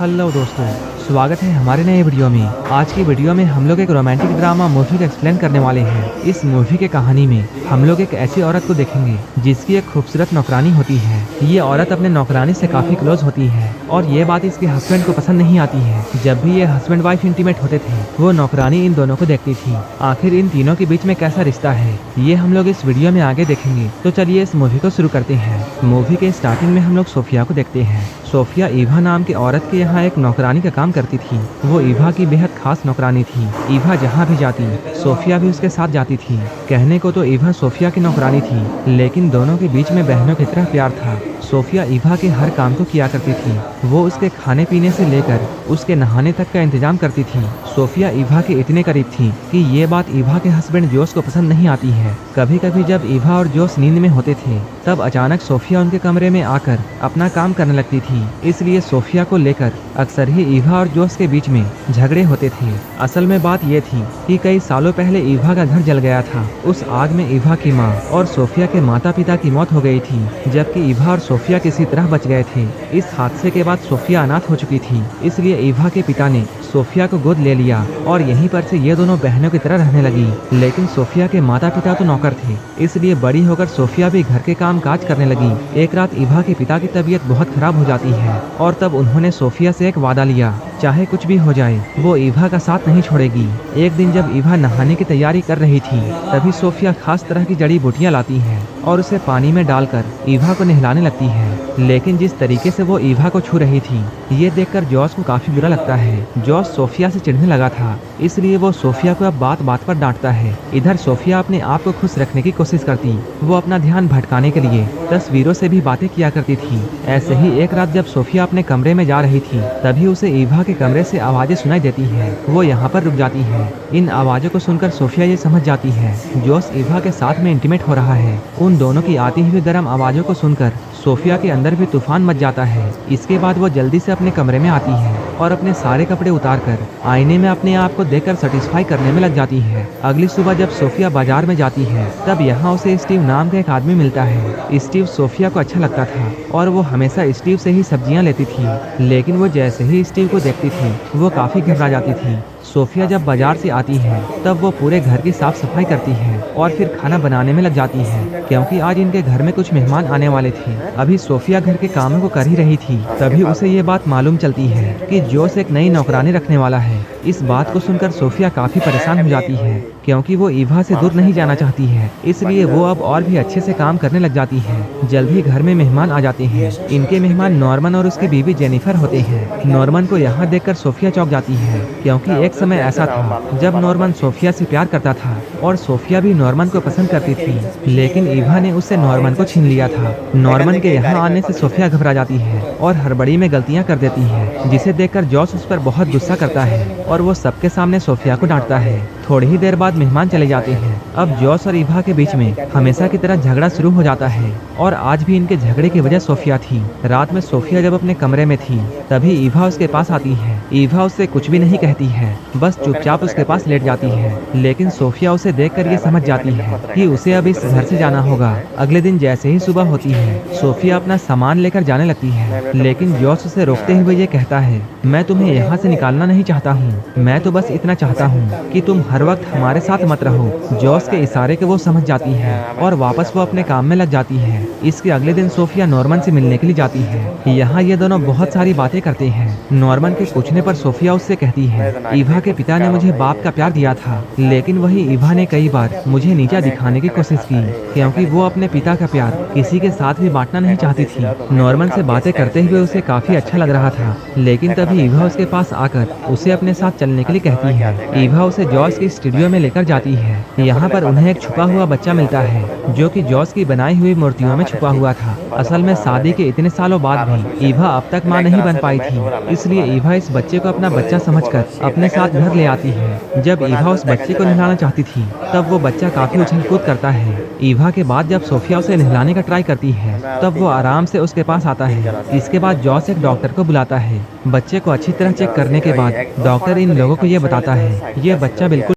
Hello दोस्तों, स्वागत है हमारे नए वीडियो में। आज की वीडियो में हम लोग एक रोमांटिक ड्रामा मूवी का एक्सप्लेन करने वाले हैं। इस मूवी के कहानी में हम लोग एक ऐसी औरत को देखेंगे जिसकी एक खूबसूरत नौकरानी होती है। ये औरत अपने नौकरानी से काफी क्लोज होती है और ये बात इसके हस्बैंड को पसंद नहीं आती है। जब भी ये हस्बैंड वाइफ इंटीमेट होते थे वो नौकरानी इन दोनों को देखती थी। आखिर इन तीनों के बीच में कैसा रिश्ता है ये हम लोग इस वीडियो में आगे देखेंगे। तो चलिए इस मूवी को शुरू करते हैं। मूवी के स्टार्टिंग में हम लोग सोफिया को देखते हैं। सोफिया ईवा नाम की औरत के यहाँ एक नौकरानी का काम करती थी। वो ईवा की बेहद खास नौकरानी थी। ईवा जहाँ भी जाती सोफिया भी उसके साथ जाती थी। कहने को तो ईवा सोफिया की नौकरानी थी, लेकिन दोनों के बीच में बहनों की तरह प्यार था। सोफिया ईवा के हर काम को किया करती थी। वो उसके खाने पीने से लेकर उसके नहाने तक का इंतजाम करती थी। सोफिया ईवा के इतने करीब थी कि ये बात ईवा के हस्बैंड जोश को पसंद नहीं आती है। कभी कभी जब ईवा और जोश नींद में होते थे तब अचानक सोफिया उनके कमरे में आकर अपना काम करने लगती थी। इसलिए सोफिया को लेकर अक्सर ही ईवा और जोश के बीच में झगड़े होते थे। असल में बात ये थी कि कई सालों पहले ईवा का घर जल गया था। उस आग में ईवा की माँ और सोफिया के माता पिता की मौत हो गई थी, जबकि ईवा और सोफिया किसी तरह बच गए थे। इस हादसे के बाद सोफिया अनाथ हो चुकी थी, इसलिए ईवा के पिता ने सोफिया को गोद ले लिया और यहीं पर से ये दोनों बहनों की तरह रहने लगी। लेकिन सोफिया के माता पिता तो नौकर थे, इसलिए बड़ी होकर सोफिया भी घर के काम काज करने लगी। एक रात ईवा के पिता की तबीयत बहुत खराब हो जाती है और तब उन्होंने सोफिया से एक वादा लिया, चाहे कुछ भी हो जाए वो ईवा का साथ नहीं छोड़ेगी। एक दिन जब ईवा नहाने की तैयारी कर रही थी तभी सोफिया खास तरह की जड़ी बूटियां लाती है और उसे पानी में डालकर ईवा को नहलाने लगती है। लेकिन जिस तरीके से वो ईवा को छू रही थी ये देखकर जॉस को काफी बुरा लगता है। जॉस सोफिया से चिढ़ने लगा था, इसलिए वो सोफिया को अब बात बात पर डांटता है। इधर सोफिया अपने आप को खुश रखने की कोशिश करती, वो अपना ध्यान भटकाने के लिए तस्वीरों से भी बातें किया करती थी। ऐसे ही एक रात जब सोफिया अपने कमरे में जा रही थी तभी उसे ईवा के कमरे से आवाजें सुनाई देती है। वो यहाँ पर रुक जाती है। इन आवाजों को सुनकर सोफिया ये समझ जाती है जोस ईवा के साथ में इंटीमेट हो रहा है। उन दोनों की आती हुई गर्म आवाजों को सुनकर सोफिया के अंदर भी तूफान मच जाता है। इसके बाद वो जल्दी से अपने कमरे में आती है और अपने सारे कपड़े उतारकर आईने में अपने आप को देखकर सेटिस्फाई करने में लग जाती है। अगली सुबह जब सोफिया बाजार में जाती है तब यहाँ उसे स्टीव नाम का एक आदमी मिलता है। स्टीव सोफिया को अच्छा लगता था और वो हमेशा स्टीव से ही सब्जियां लेती थी, लेकिन वो जैसे ही स्टीव को देखती थी वो काफी घबरा जाती थी। सोफिया जब बाजार से आती है तब वो पूरे घर की साफ सफाई करती है और फिर खाना बनाने में लग जाती है, क्योंकि आज इनके घर में कुछ मेहमान आने वाले थे। अभी सोफिया घर के कामों को कर ही रही थी तभी उसे ये बात मालूम चलती है कि जोस एक नई नौकरानी रखने वाला है। इस बात को सुनकर सोफिया काफी परेशान हो जाती है, क्योंकि वो ईवा से दूर नहीं जाना चाहती है, इसलिए वो अब और भी अच्छे से काम करने लग जाती है। जल्द ही घर में मेहमान आ जाते हैं। इनके मेहमान नॉर्मन और उसकी बीवी जेनिफर होते हैं। नॉर्मन को यहाँ देखकर सोफिया चौंक जाती है, क्योंकि एक समय ऐसा था जब नॉर्मन सोफिया से प्यार करता था और सोफिया भी नॉर्मन को पसंद करती थी, लेकिन ईवा ने उससे नॉर्मन को छीन लिया था। नॉर्मन के यहाँ आने से सोफिया घबरा जाती है और हड़बड़ी में गलतियाँ कर देती है, जिसे देखकर जॉस उस पर बहुत गुस्सा करता है और वो सबके सामने सोफिया को डांटता है। थोड़ी ही देर बाद मेहमान चले जाते हैं। अब जॉस और ईवा के बीच में हमेशा की तरह झगड़ा शुरू हो जाता है और आज भी इनके झगड़े की वजह सोफिया थी। रात में सोफिया जब अपने कमरे में थी तभी ईवा उसके पास आती है। ईवा उससे कुछ भी नहीं कहती है, बस चुपचाप उसके पास लेट जाती है। लेकिन सोफिया उसे देखकर ये समझ जाती है कि उसे अब इस घर से जाना होगा। अगले दिन जैसे ही सुबह होती है सोफिया अपना सामान लेकर जाने लगती है, लेकिन जॉस उसे रोकते हुए ये कहता है, मैं तुम्हें यहाँ से निकालना नहीं चाहता हूँ, मैं तो बस इतना चाहता हूँ कि तुम हर वक्त हमारे साथ मत रहो। जॉस के इशारे के वो समझ जाती है और वापस वो अपने काम में लग जाती है। इसके अगले दिन सोफिया नॉर्मन से मिलने के लिए जाती है। यहाँ ये दोनों बहुत सारी बातें करते हैं। नॉर्मन के पूछने पर सोफिया उससे कहती है, ईवा के पिता ने मुझे बाप का प्यार दिया था, लेकिन वही ईवा ने कई बार मुझे नीचा दिखाने की कोशिश की, क्योंकि वो अपने पिता का प्यार किसी के साथ भी बांटना नहीं चाहती थी। नॉर्मन से बातें करते हुए उसे काफी अच्छा लग रहा था, लेकिन तभी ईवा उसके पास आकर उसे अपने साथ चलने के लिए कहती है। ईवा उसे जॉस की स्टूडियो में लेकर जाती है। यहाँ पर उन्हें एक छुपा हुआ बच्चा मिलता है जो कि जॉस की बनाई हुई मूर्तियों में छुपा हुआ था। असल में शादी के इतने सालों बाद भी ईवा अब तक मां नहीं बन पाई थी, इसलिए ईवा इस बच्चे को अपना बच्चा समझकर अपने साथ घर ले आती है। जब ईवा उस बच्चे को नहलाना चाहती थी तब वो बच्चा काफी उछल कूद करता है। ईवा के बाद जब सोफिया उसे नहलाने का ट्राई करती है तब वो आराम से उसके पास आता है। इसके बाद जॉस एक डॉक्टर को बुलाता है। बच्चे को अच्छी तरह चेक करने के बाद डॉक्टर इन लोगों को ये बताता है ये बच्चा बिल्कुल